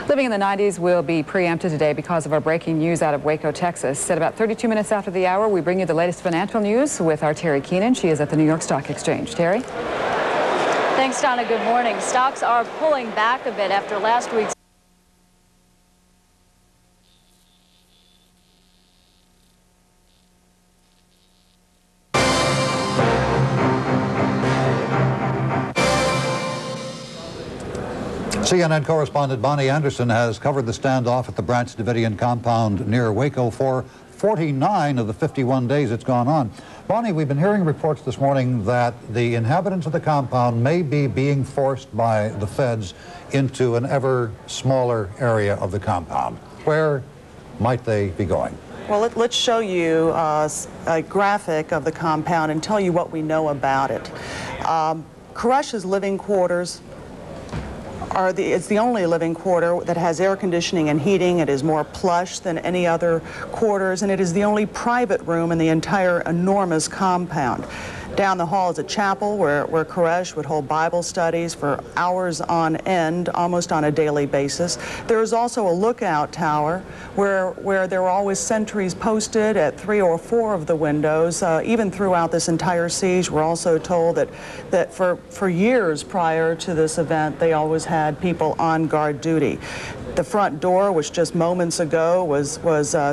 Living in the 90s will be preempted today because of our breaking news out of Waco, Texas. At about 32 minutes after the hour, we bring you the latest financial news with our Terry Keenan. She is at the New York Stock Exchange. Terry? Thanks, Donna. Good morning. Stocks are pulling back a bit after last week's CNN correspondent Bonnie Anderson has covered the standoff at the Branch Davidian compound near Waco for 49 of the 51 days it's gone on. Bonnie, we've been hearing reports this morning that the inhabitants of the compound may be being forced by the feds into an ever smaller area of the compound. Where might they be going? Well, let's show you a graphic of the compound and tell you what we know about it. Koresh's living quarters it's the only living quarter that has air conditioning and heating. It is more plush than any other quarters, and it is the only private room in the entire enormous compound. Down the hall is a chapel where Koresh would hold Bible studies for hours on end, almost on a daily basis. There is also a lookout tower where there were always sentries posted at 3 or 4 of the windows. Even throughout this entire siege, we're also told that for years prior to this event, they always had people on guard duty. The front door, which just moments ago was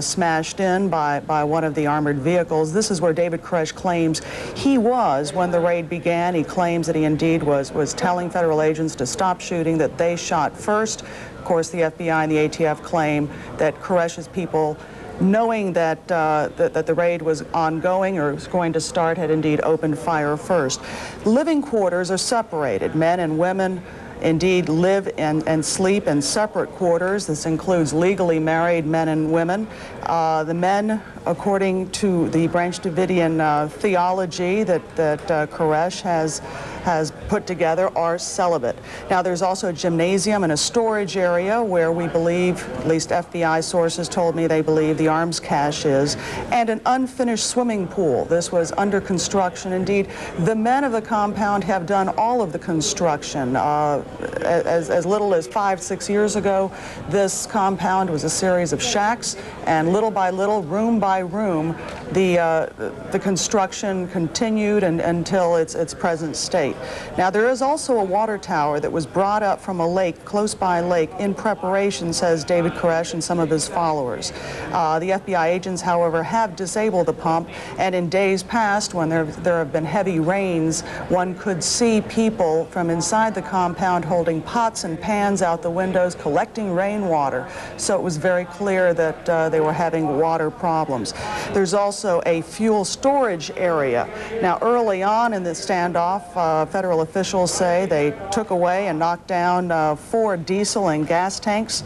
smashed in by one of the armored vehicles. This is where David Koresh claims he was when the raid began. He claims that he indeed was telling federal agents to stop shooting, that they shot first. Of course, the FBI and the ATF claim that Koresh's people, knowing that the raid was ongoing or was going to start, had indeed opened fire first. Living quarters are separated. Men and women indeed live and sleep in separate quarters. This includes legally married men and women. The men, according to the Branch Davidian theology that Koresh has put together, are celibate. Now, there's also a gymnasium and a storage area where we believe, at least FBI sources told me they believe the arms cache is, and an unfinished swimming pool. This was under construction. Indeed, the men of the compound have done all of the construction. As little as 5-6 years ago, this compound was a series of shacks, and little by little, room by room, the construction continued until its present state. Now, there is also a water tower that was brought up from a lake, close by a lake, in preparation, says David Koresh and some of his followers. The FBI agents, however, have disabled the pump, and in days past, when there have been heavy rains, one could see people from inside the compound holding pots and pans out the windows, collecting rainwater. So it was very clear that they were having water problems. There's also a fuel storage area. Now, early on in the standoff, federal officials say they took away and knocked down 4 diesel and gas tanks.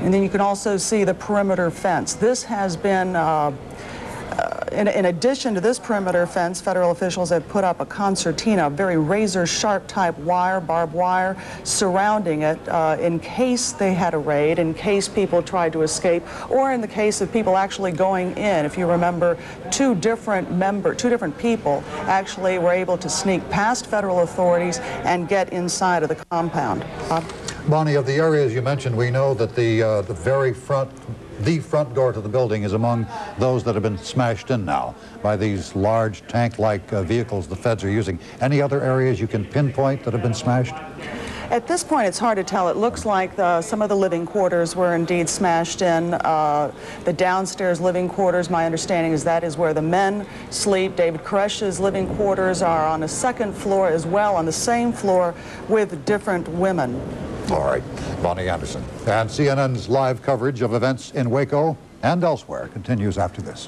And then you can also see the perimeter fence. This has been in addition to this perimeter fence, federal officials have put up a concertina, a very razor-sharp type wire, barbed wire, surrounding it in case they had a raid, in case people tried to escape, or in the case of people actually going in. If you remember, two different people actually were able to sneak past federal authorities and get inside of the compound. Bonnie, of the areas you mentioned, we know that the front door to the building is among those that have been smashed in now by these large tank-like vehicles the feds are using. Any other areas you can pinpoint that have been smashed? At this point, it's hard to tell. It looks like some of the living quarters were indeed smashed in. The downstairs living quarters, my understanding is that is where the men sleep. David Koresh's living quarters are on a second floor as well, on the same floor with different women. All right, Bonnie Anderson. And CNN's live coverage of events in Waco and elsewhere continues after this.